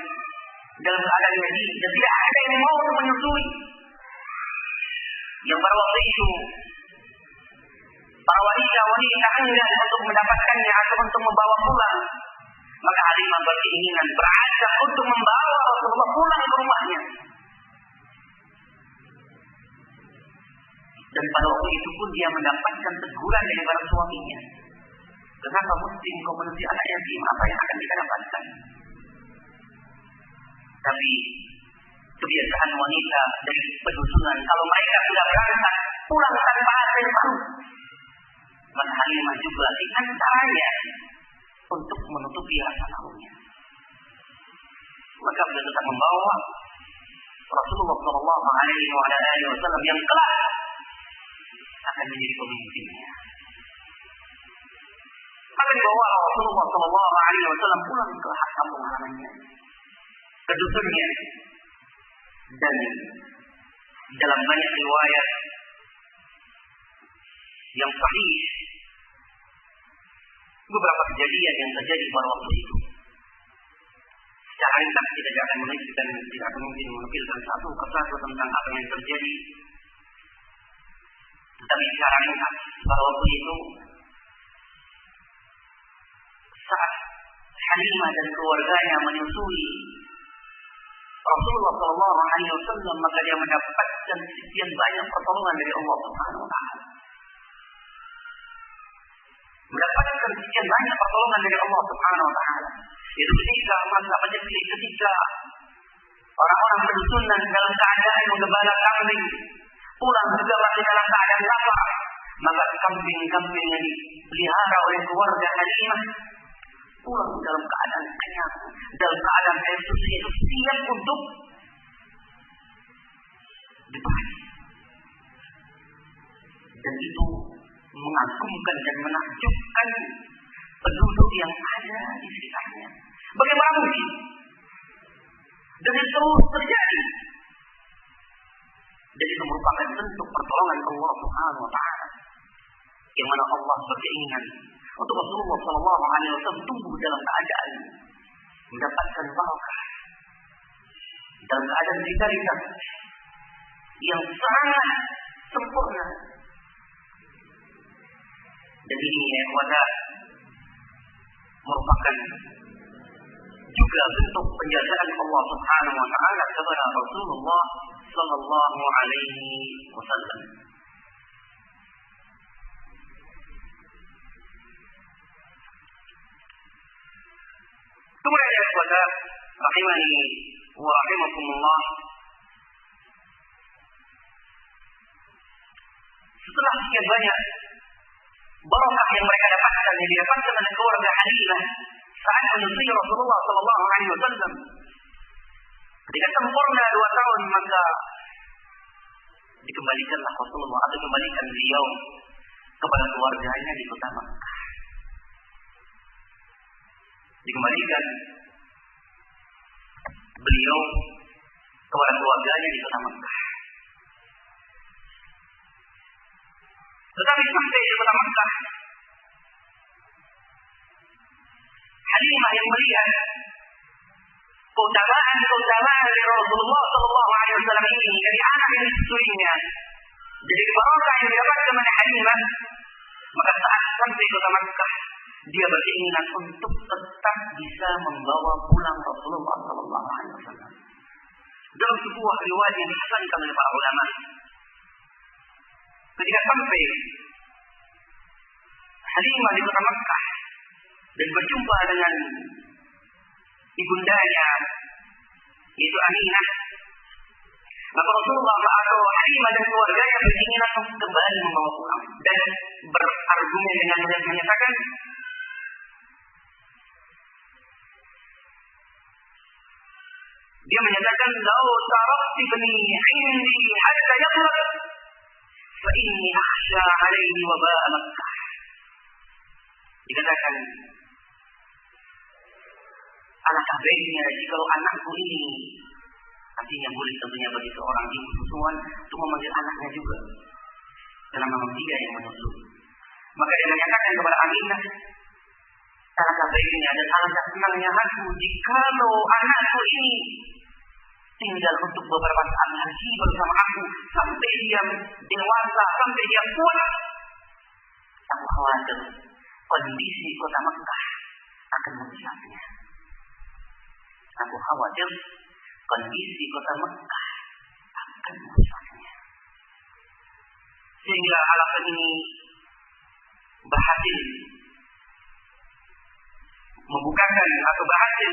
dalam keadaan yatim, dan tidak ada yang mau untuk menyusui. Yang pada waktu itu para wanita enggan untuk mendapatkannya atau untuk membawa pulang. Maka Halimah berkeinginan, berazam untuk membawa Rasulullah pulang ke rumahnya. Dan pada waktu itu pun dia mendapatkan teguran dari para suaminya. Kenapa mesti engkau menuntut anak yatim? Apa yang akan kita dapatkan? Tapi kebiasaan wanita dari pedusunan, kalau mereka sudah berangkat pulang tanpa ada yang tahu, maka Halimah juga diantaranya untuk menutupi rasa malunya. Maka beliau tetap membawa Rasulullah SAW yang kelak akan menjadi pemimpinnya. Maka dibawa Rasulullah SAW pulang ke kampung halamannya, ke dusunnya. Dan dalam banyak riwayat yang sahih, beberapa kejadian yang terjadi pada waktu itu. Secara ringkas kita akan menunjukkan, tidak akan mungkin menukilkan satu persatu tentang apa yang terjadi. Tetapi secara ringkas pada waktu itu, saat Halimah dan keluarganya menyusui Rasulullah SAW, maka dia mendapatkan sekian banyak pertolongan dari Allah Subhanahu wa Ta'ala. Mendapatkan sekian banyak pertolongan dari Allah Subhanahu wa Ta'ala. Itu ketika masa penyakit, ketika orang-orang pedusunan dalam keadaan menggembala kambing, pulang juga masih dalam keadaan lapar, maka kambing-kambing yang dipelihara oleh keluarga Halimah pulang dalam keadaan kenyang, dalam keadaan air susu itu siap untuk dibahas. Dan itu mengagumkan dan menakjubkan penduduk yang ada di sekitarnya. Bagaimana mungkin? Dan itu terus terjadi. Dan itu merupakan bentuk pertolongan Allah Subhanahu wa Ta'ala, yang mana Allah berkeinginan untuk Rasulullah SAW tumbuh dalam keadaan mendapatkan barakah, dalam keadaan vitalitas yang sangat sempurna. Dan ini merupakan juga bentuk penjagaan Allah Subhanahu wa Ta'ala kepada Rasulullah sallallahu alaihi wasallam. wabarakatuh. Rahimani wa rahimakumullah. Setelah sekian banyak barakah yang mereka dapatkan, yang didapatkan oleh keluarga Halimah saat menyusui Rasulullah sallallahu alaihi wasallam, ketika sempurna 2 tahun, maka dikembalikanlah Rasulullah atau kembalikan beliau kepada keluarganya di kota Makkah. Dikembalikan beliau kepada keluarganya di kota Makkah. Tetapi sampai di kota Makkah, Halimah yang melihat keutamaan dari Rasulullah sallallahu alaihi wasallam ini, dari anak yang disusuinya, jadi barakah yang didapatkan oleh Halimah, maka saat sampai di kota Makkah, dia berkeinginan untuk tetap bisa membawa pulang Rasulullah sallallahu alaihi wasallam. Dalam sebuah riwayat yang dihasankan oleh para ulama, ketika sampai Halimah di kota Makkah dan berjumpa dengan ibundanya, yaitu Aminah, maka Rasulullah atau Halimah dan keluarganya berkeinginan untuk kembali membawa pulang dan berargumen dengan menyatakan, dia menyatakan, "Lau tarakti bani indi hatta yaqlaq, fa inni akhsha alaihi waba'a Makkah." Dikatakan, alangkah baiknya jika anakku ini, artinya boleh tentunya bagi seorang ibu susuan untuk memanggil anaknya juga, karena memang dia yang menyusu. Maka dia menyatakan kepada Aminah, alangkah baiknya dan alangkah senangnya aku jikalau anakku ini tinggal untuk beberapa saat lagi bersama aku sampai dia dewasa, sampai dia kuat. Aku khawatir kondisi kota Makkah akan merusaknya. Aku khawatir kondisi kota Makkah akan merusaknya. Sehingga alasan ini berhasil membukakan atau berhasil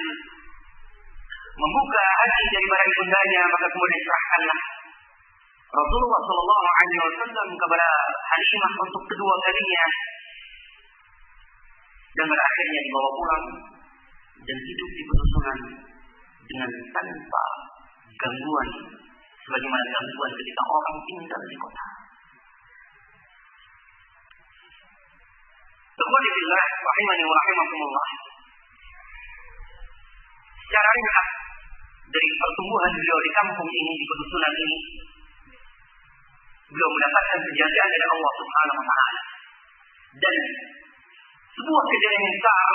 membuka hati daripada ibundanya, maka kemudian serahkanlah Rasulullah sallallahu alaihi wasallam kepada Halimah untuk kedua kalinya, dan akhirnya dibawa pulang dan hidup di pesusunan dengan tanpa gangguan sebagaimana gangguan ketika orang tinggal di kota. Ikhwani fillah rahimani wa rahimakumullah. Secara ringkas dari pertumbuhan beliau di kampung ini, di pesusunan ini, beliau mendapatkan penjagaan dari Allah Subhanahu wa taala. Dan sebuah kejadian yang besar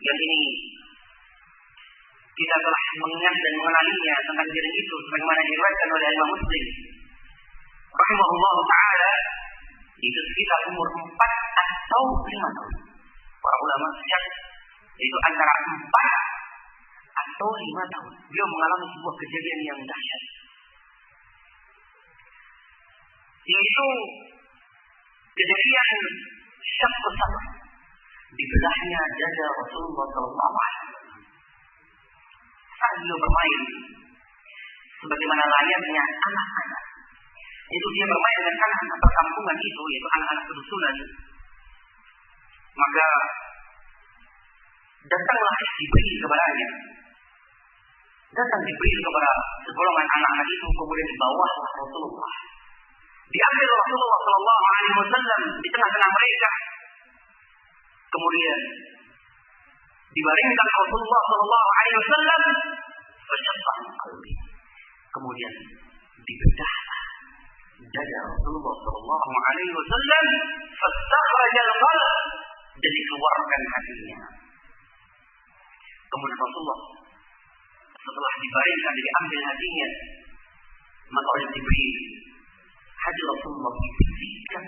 yang ini kita telah mengingat dan mengenalinya tentang kejadian itu sebagaimana diriwayatkan oleh Imam Muslim rahimahullah taala, itu sekitar umur 4 atau 5 tahun. Para ulama sejak itu antara 4 atau 5 tahun beliau mengalami sebuah kejadian yang dahsyat, yaitu kejadian syaqqu sadr, dibelahnya dada Rasulullah sallallahu alaihi wasallam saat beliau bermain sebagaimana layaknya anak-anak. Itu dia bermain dengan anak-anak perkampungan itu, yaitu anak-anak pesusunan. Maka datanglah Jibril kepadanya. Datang Jibril kepada segolongan anak-anak itu, kemudian dibawahlah Rasulullah. Diambil Rasulullah sallallahu alaihi wasallam di tengah-tengah mereka. Kemudian dibaringkan Rasulullah sallallahu alaihi wasallam, fasyaqqa qalbi. Kemudian dibedahlah dada Rasulullah sallallahu alaihi wasallam, fastakhraja al-qalb, dan dikeluarkan hatinya. Kemudian Rasulullah setelah dibaringkan, diambil hatinya, maka oleh Jibril hati Rasulullah dibersihkan.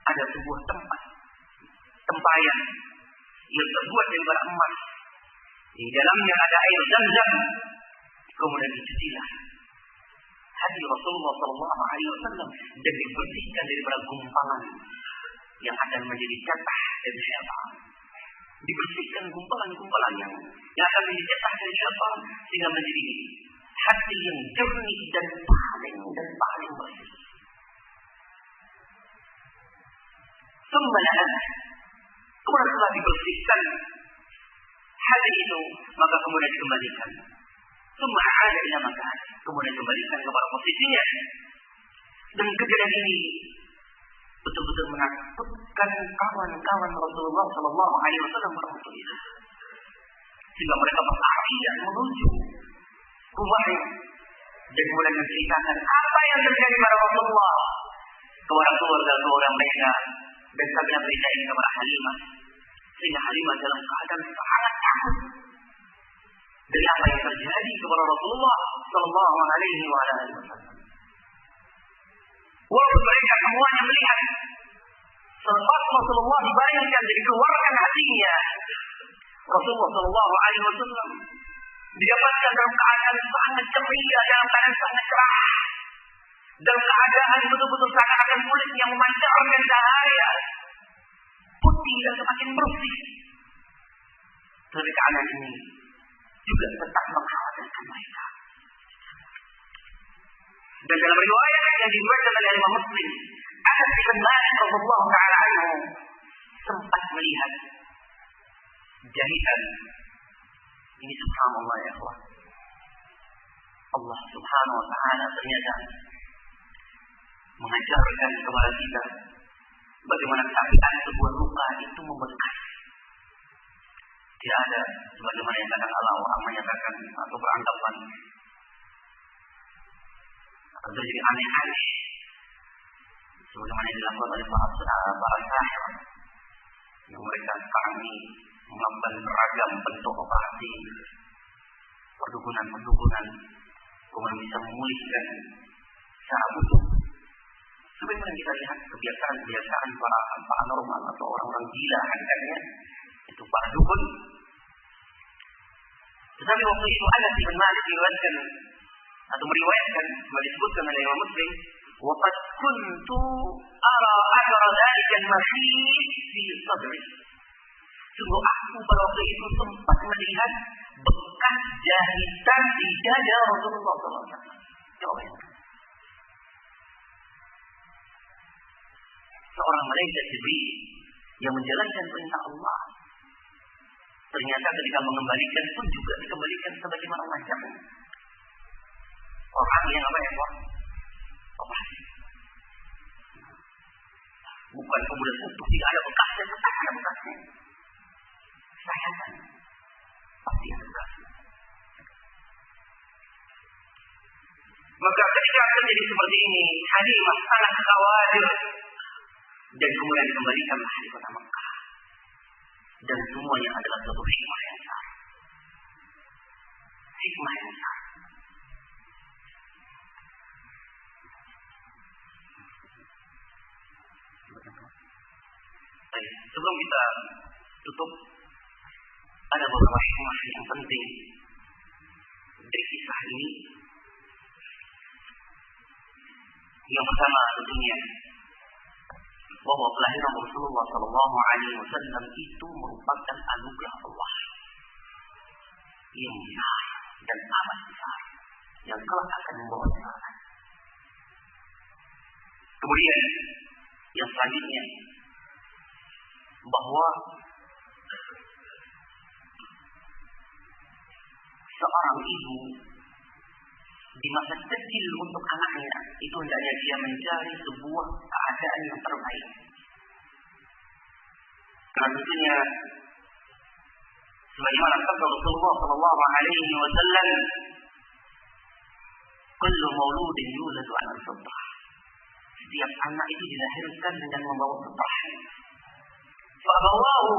Ada sebuah tempayan yang terbuat dari emas, di dalamnya ada air Zam-Zam. Kemudian dicucilah hati Rasulullah sallallahu alaihi wasallam dan dibersihkan daripada gumpalan yang akan menjadi catah dan syaitan. dibersihkan gumpalan-gumpalan yang akan dicetak dari syaitan sehingga menjadi hati yang jernih dan paling bersih. Kemudian setelah dibersihkan hati itu, maka kemudian dikembalikan. Ada ila makan, kemudian kembalikan kepada posisinya. Dan kejadian ini betul-betul menakutkan kawan-kawan Rasulullah Sallallahu Alaihi Wasallam sehingga mereka berlarian menuju rumahnya dan kemudian menceritakan apa yang terjadi pada Rasulullah kepada keluarga mereka dan sampai berita ini kepada Halimah, sehingga Halimah dalam keadaan sangat takut dari apa yang terjadi kepada Rasulullah Sallallahu Alaihi Wasallam. Walaupun mereka semuanya melihat selepas Rasulullah dibayangkan dan dikeluarkan hatinya, Rasulullah Sallallahu Alaihi Wasallam didapatkan dalam keadaan sangat ceria, dalam keadaan sangat cerah, dalam keadaan betul-betul seakan-akan kulitnya memancarkan cahaya putih dan semakin bersih. Dari keadaan ini juga tetap mengkhawatirkan mereka. Dan dalam riwayat yang diriwayatkan oleh Imam Muslim, Anas bin Malik radhiyallahu taala anhu sempat melihat jahitan. Ini subhanallah ya Allah. Allah Subhanahu wa taala ternyata mengajarkan kepada kita bagaimana keadaan sebuah luka itu membekas. Tidak ada sebagaimana yang kadang orang menyatakan atau beranggapan atau jadi aneh-aneh sebagaimana yang dilakukan oleh para sahih yang mereka sekarang ini melakukan beragam bentuk operasi perdukunan kemudian bisa memulihkan secara utuh. Sebenarnya kita lihat kebiasaan para normal atau orang-orang gila hakikatnya itu para dukun. Tetapi waktu itu Anas bin Malik diriwayatkan atau meriwayatkan sebagai disebutkan oleh Imam Muslim, "Waqad kuntu ara athara dzalika al-mahid fi sadri." Sungguh aku pada waktu itu sempat melihat bekas jahitan di dada Rasulullah SAW. Coba bayangkan. Seorang malaikat Jibril yang menjalankan perintah Allah, ternyata ketika mengembalikan pun juga dikembalikan sebagaimana macamnya. Orang yang apa ya Pak? Operasi. Bukan kemudian utuh, tidak ada bekasnya, tetap ada bekasnya. Sayangkan, pasti ada bekasnya. Maka ketika terjadi seperti ini, Halimah sangat khawatir dan kemudian dikembalikan di kota Mekah. Dan semuanya adalah satu hikmah yang besar. Hikmah yang besar. Baik, sebelum kita tutup, ada beberapa hikmah yang penting dari kisah ini. Yang pertama tentunya bahwa kelahiran Rasulullah Sallallahu Alaihi Wasallam itu merupakan anugerah Allah yang besar dan amat besar yang kelak akan membawa kemenangan. Kemudian yang selanjutnya bahwa seorang ibu di masa kecil untuk anaknya itu hendaknya dia mencari sebuah keadaan yang terbaik. Karena tentunya sebagaimana sabda Rasulullah Sallallahu Alaihi Wasallam, "Kullu mauludin yuladu 'ala al-fitrah." Setiap anak itu dilahirkan dengan membawa fitrah. Fa'abawahu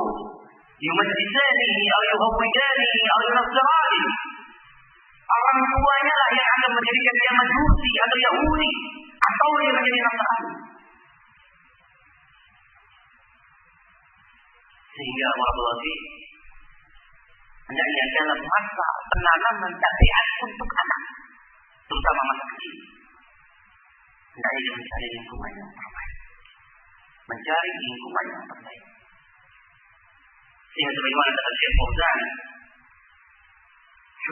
yumajjisanihi aw yuhawwidanihi aw yunassiranihi. Orang tuanya lah yang akan menjadikan dia Majusi atau Yahudi atau dia menjadi Nasrani. Sehingga wallahi hendaknya dalam masa penanaman tabiat untuk anak, terutama masa kecil, hendaknya dia mencari lingkungan yang terbaik. Mencari lingkungan yang terbaik. Sehingga sebagaimana kata Syekh Fauzan,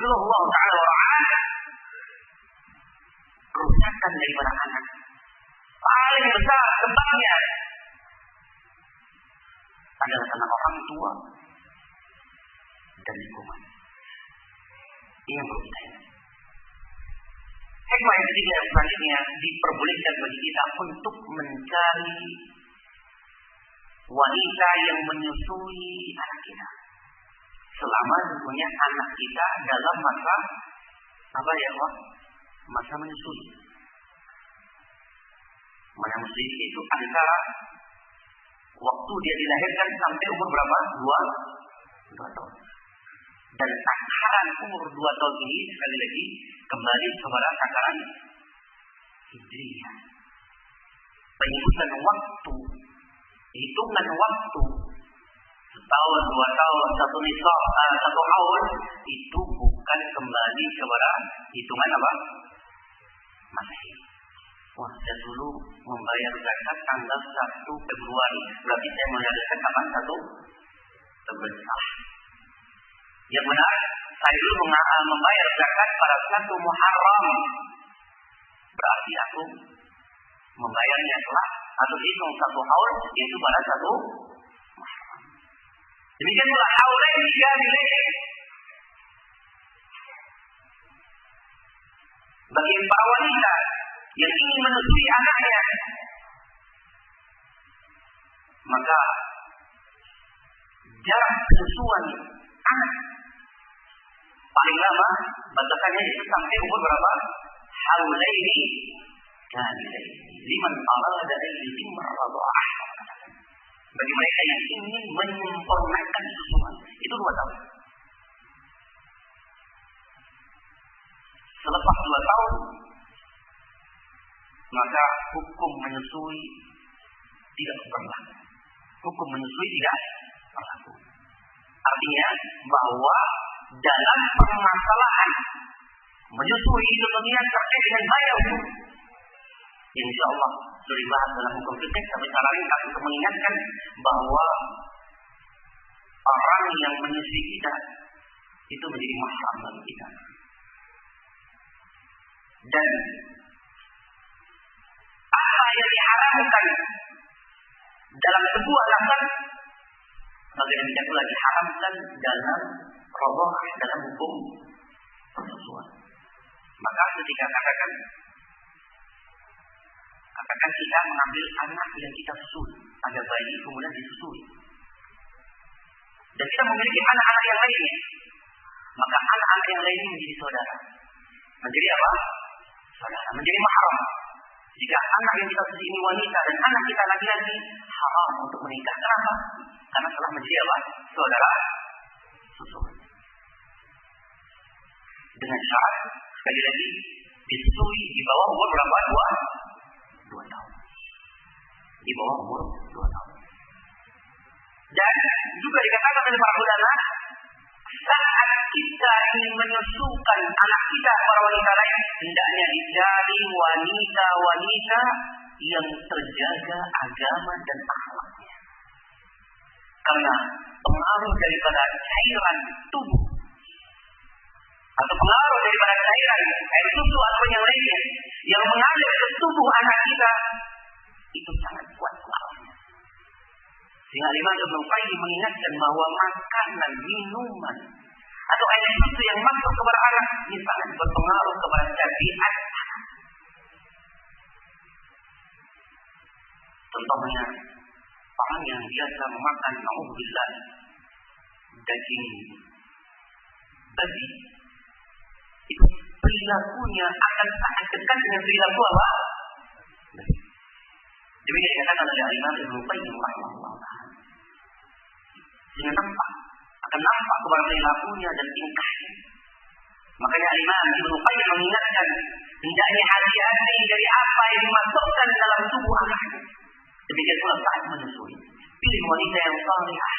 Allah Ta'ala wara'ala, kerusakan daripada anak paling besar sebabnya adalah karena orang tua dan lingkungan. Ini yang perlu kita ingat. Hikmah yang ketiga dan selanjutnya diperbolehkan bagi kita untuk mencari wanita yang menyusui anak kita. Selama tentunya anak kita dalam masa apa ya Allah? Masa menyusui. Mana menyusui itu antara waktu dia dilahirkan sampai umur berapa? 2 tahun. Dan takaran umur 2 tahun ini sekali lagi kembali kepada takaran Hijriyah. Penyebutan waktu, hitungan waktu, setahun, 2 tahun, 1 nisab, 1 haul, itu bukan kembali kepada hitungan apa? Masehi. Wah, saya dulu membayar zakat tanggal 1 Februari. Berarti saya membayar zakat kapan? 1 Februari. Yang benar, saya dulu membayar zakat pada 1 Muharram. Berarti aku membayarnya telah atau hitung 1 haul, yaitu pada 1 Muharram. Demikian pula haulain kamilain. Bagi para wanita yang ingin menyusui anaknya, maka jarak kesusuan anak paling lama batasannya itu sampai umur berapa? Haulaini kamilain. Liman arada an yutimma radha'ah. Bagi mereka yang ingin menyempurnakan susuan, itu 2 tahun. Selepas 2 tahun, maka hukum menyusui tidak berlaku. Hukum menyusui tidak berlaku. Artinya bahwa dalam permasalahan menyusui itu tentunya terkait dengan banyak hukum. Insya Allah sudah dibahas dalam hukum fikih, tapi secara ringkas untuk mengingatkan bahwa orang yang menyusui kita itu menjadi mahram bagi kita. Dan apa yang diharamkan dalam sebuah lafaz, maka demikian pula diharamkan dalam roboh dalam hukum persusuan. Maka ketika katakan kita mengambil anak yang kita susui, ada bayi kemudian disusui, dan kita memiliki anak-anak yang lainnya, maka anak-anak yang lainnya menjadi saudara. Menjadi apa? Saudara, menjadi mahram. Jika anak yang kita susui ini wanita dan anak kita laki-laki, haram untuk menikah. Kenapa? Karena telah menjadi apa? Saudara susui. Dengan syarat sekali lagi disusui di bawah umur berapa? 2 tahun. Di bawah umur 2 tahun. Dan juga dikatakan oleh para ulama, saat kita ingin menyusukan anak kita kepada wanita lain, hendaknya dicari wanita-wanita yang terjaga agama dan akhlaknya. Karena pengaruh daripada cairan tubuh atau pengaruh daripada cairan air susu atau yang lainnya yang mengalir ke tubuh anak kita itu sangat kuat pengaruhnya. Sehingga Imam Ibnu Qayyim mengingatkan bahwa makanan, minuman atau air susu yang masuk kepada anak ini sangat berpengaruh kepada tabiat. Contohnya orang yang biasa memakan na'udzubillah daging babi, itu perilakunya akan sangat dekat dengan perilaku apa? Demikian dikatakan oleh Imam Ibnu Qayyim rahimahullah. Sehingga akan nampak kepada perilakunya dan tingkahnya. Makanya Imam Ibnu Qayyim mengingatkan hendaknya hati-hati dari apa yang dimasukkan dalam tubuh anaknya. Demikian pula saat menyusui, pilih wanita yang salihah.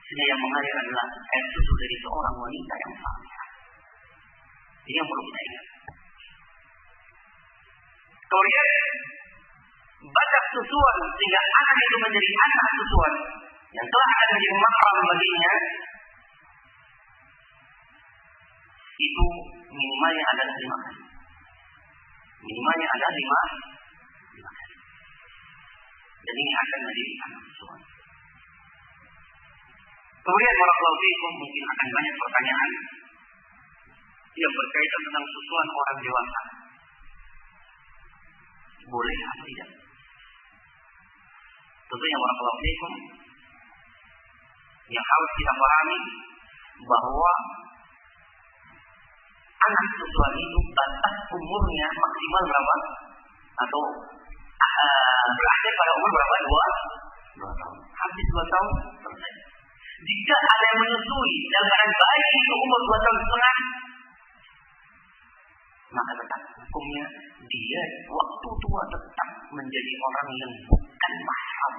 Sehingga yang mengalir adalah air susu dari seorang wanita yang salihah. Ini yang perlu kita ingat. Kemudian batas susuan sehingga anak itu menjadi anak susuan yang telah akan menjadi mahram baginya, itu minimalnya adalah 5 kali. Minimalnya adalah 5 kali. Dan ini akan menjadi anak suami. Kemudian barakallahu fiikum, mungkin akan banyak pertanyaan yang berkaitan tentang susuan orang dewasa. Boleh atau tidak? Tentunya barakallahu fiikum, yang harus kita pahami bahwa anak susuan itu batas umurnya maksimal berapa? Atau berakhir pada umur berapa? 2 tahun. Habis 2 tahun selesai. Jika ada yang menyusui dalam keadaan bayi itu umur 2 tahun setengah, maka tetap hukumnya dia waktu tua tetap menjadi orang yang bukan mahram.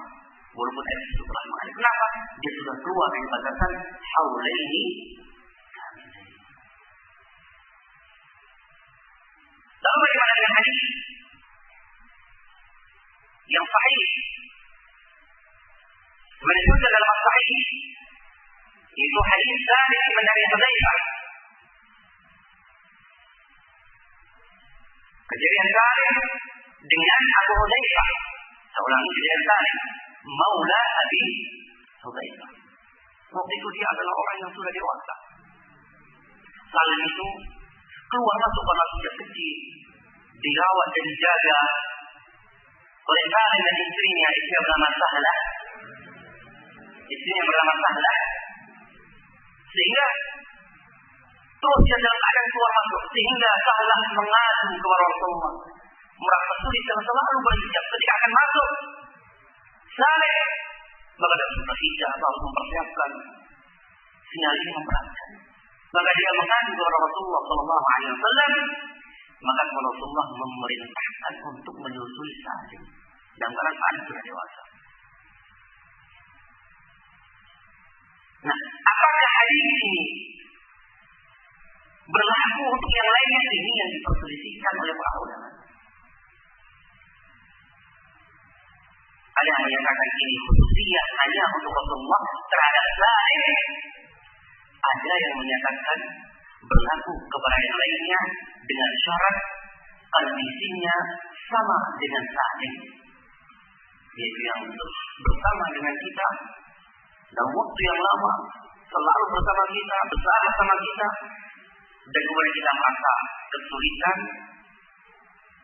Walaupun ayat itu telah mengalir. Kenapa? Dia sudah keluar dari batasan haulaini. Lalu bagaimana dengan hadis yang sahih? Menunjukkan dalam sahih itu hadis Thabit bin Abi Hudzaifah. Kejadian Thabit dengan Abu Hudzaifah. Seorang kejadian Thabit maula Abi Hudzaifah. Waktu itu dia adalah orang yang sudah dewasa. Saling itu keluar masuk pada sejak kecil, dirawat dan dijaga oleh Thabit dan istrinya, istri bernama Sahlah. Istrinya bernama Sahlah. Sehingga terus dia dalam keadaan keluar masuk, sehingga Sahlah mengadu kepada Rasulullah, merasa sulit dan selalu berhijab. Ketika akan masuk Saleh, maka dia sudah hijab, lalu mempersiapkan. Sinyal ini memberatkan. Maka dia mengadu kepada Rasulullah Sallallahu Alaihi Wasallam. Maka Rasulullah memerintahkan untuk menyusui Saleh dan karena Saleh sudah dewasa. Nah, apakah hadis ini berlaku untuk yang lainnya? Ini yang diperselisihkan oleh para ulama. Ada yang menyatakan ini khususiyah hanya untuk Rasulullah terhadap Saleh. Ada yang menyatakan berlaku kepada yang lainnya dengan syarat kondisinya sama dengan Saleh, yaitu yang bersama dengan kita dalam waktu yang lama, selalu bersama kita, bersama kita, dan kemudian kita merasa kesulitan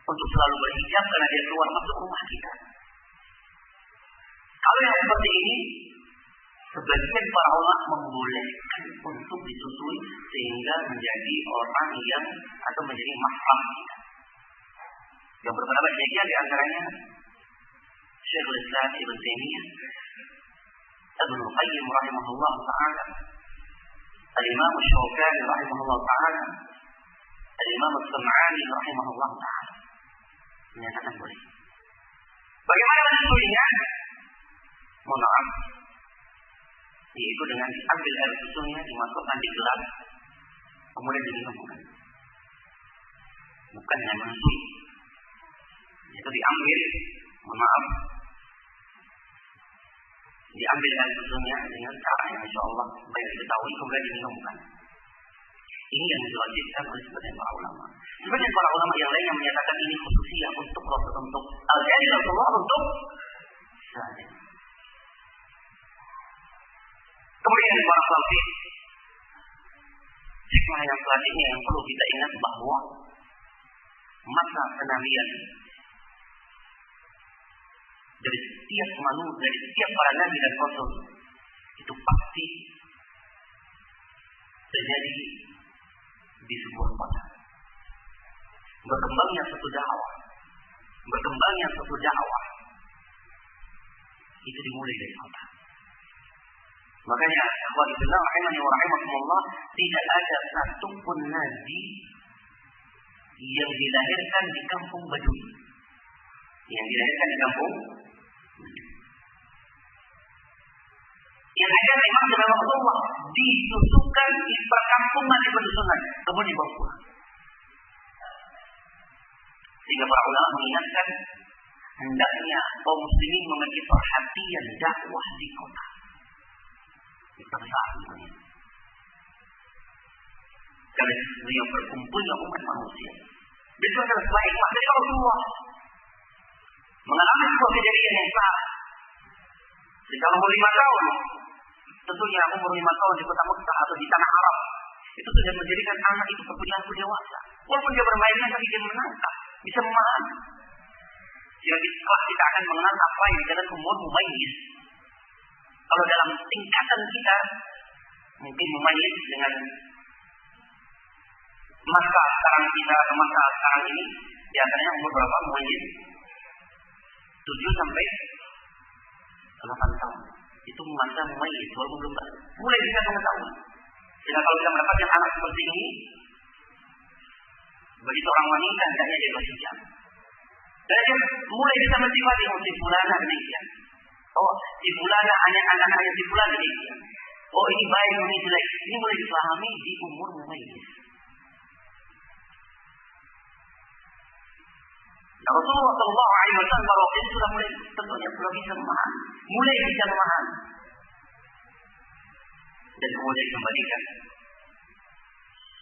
untuk selalu berhijab karena dia keluar masuk rumah kita. Kalau yang seperti ini, sebagian para ulama membolehkan untuk disusui sehingga menjadi orang yang atau menjadi mahram kita. Yang berpendapat demikian di antaranya Syekhul Islam Ibnu Taimiyah, Ibnu Qayyim rahimahullah taala, Al-Imam Asy-Syaukani rahimahullah taala, Al-Imam As-Sam'ani rahimahullah taala menyatakan boleh. Bagaimana menyusuinya? Mohon maaf, yaitu dengan diambil air susunya, dimasukkan di gelas, kemudian diminumkan. Bukan yang menyusui, itu diambil, mohon maaf, diambil air susunya dengan cara yang insya Allah baik diketahui, kemudian diminumkan. Ini yang diwajibkan oleh sebagian para ulama. Sebagian para ulama yang lain yang menyatakan ini khususiyah untuk Rasul, untuk al-Jari Rasulullah, untuk sahaja. Kemudian para salafin, hikmah yang selanjutnya yang perlu kita ingat bahwa masa kenabian dari setiap manusia, dari setiap para nabi dan rasul itu pasti terjadi di sebuah kota. Berkembangnya suatu dakwah itu dimulai dari kota. Makanya akhwat fillah rahimani wa rahimakumullah, tidak ada satupun nabi yang dilahirkan di kampung Badui. Yang dilahirkan di kampung yang ada memang dalam Rasulullah disusukan di perkampungan di pedusunan, kemudian dibawa pulang. Sehingga para ulama mengingatkan hendaknya kaum muslimin memiliki perhatian dakwah di kota. Kita besar semuanya. Karena yang berkumpulnya umat manusia. Besok adalah sebuah hikmah dari Rasulullah. Mengalami sebuah kejadian yang salah. Sejak umur 5 tahun. Tentunya umur 5 tahun di kota Mekah atau di tanah Arab. Itu sudah menjadikan anak itu berperilaku dewasa. Walaupun dia bermainnya, tapi dia menangkap. Bisa memahami. Jadi kita akan mengenal apa yang dalam umur mumayyiz. Kalau dalam tingkatan kita, mungkin mumayyiz dengan masa sekarang kita atau masa sekarang ini, di antaranya umur berapa mumayyiz? 7 sampai 8 tahun. Itu masa mumayyiz, walaupun belum mulai bisa mengetahui. Sehingga kalau kita mendapatkan anak seperti ini, bagi seorang wanita hendaknya dia berhijab. Dan dia mulai bisa mensifati si fulana demikian. Oh, si fulana anak-anaknya si fulana demikian. Oh, ini baik, ini jelek. Ini mulai dipahami di umur mumayyiz. Nah, Rasulullah Shallallahu Alaihi Wasallam pada waktu itu sudah mulai tentunya sudah bisa memahami, mulai bisa memahami. Dan kemudian dikembalikan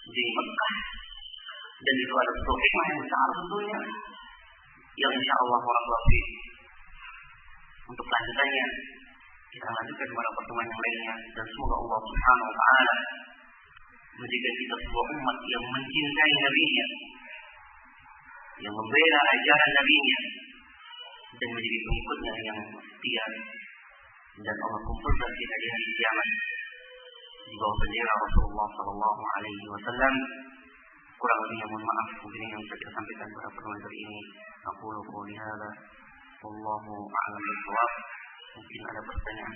di Mekah. Dan itu ada satu hikmah yang besar tentunya, yang insya Allah warahmatullahi untuk lanjutannya kita lanjutkan pada pertemuan yang lainnya. Dan semoga Allah Subhanahu Wa Taala menjadikan kita sebuah umat yang mencintai Nabi-Nya, yang membela ajaran Nabi-Nya, dan menjadi pengikutnya yang setia. Dan Allah kumpulkan kita di hari kiamat di bawah bendera Rasulullah Sallallahu Alaihi Wasallam. Kurang lebihnya mohon maaf, mungkin yang bisa kita sampaikan pada pertemuan kali ini. Aku qouli hadza wallahu a'lam bishawab. Mungkin ada pertanyaan.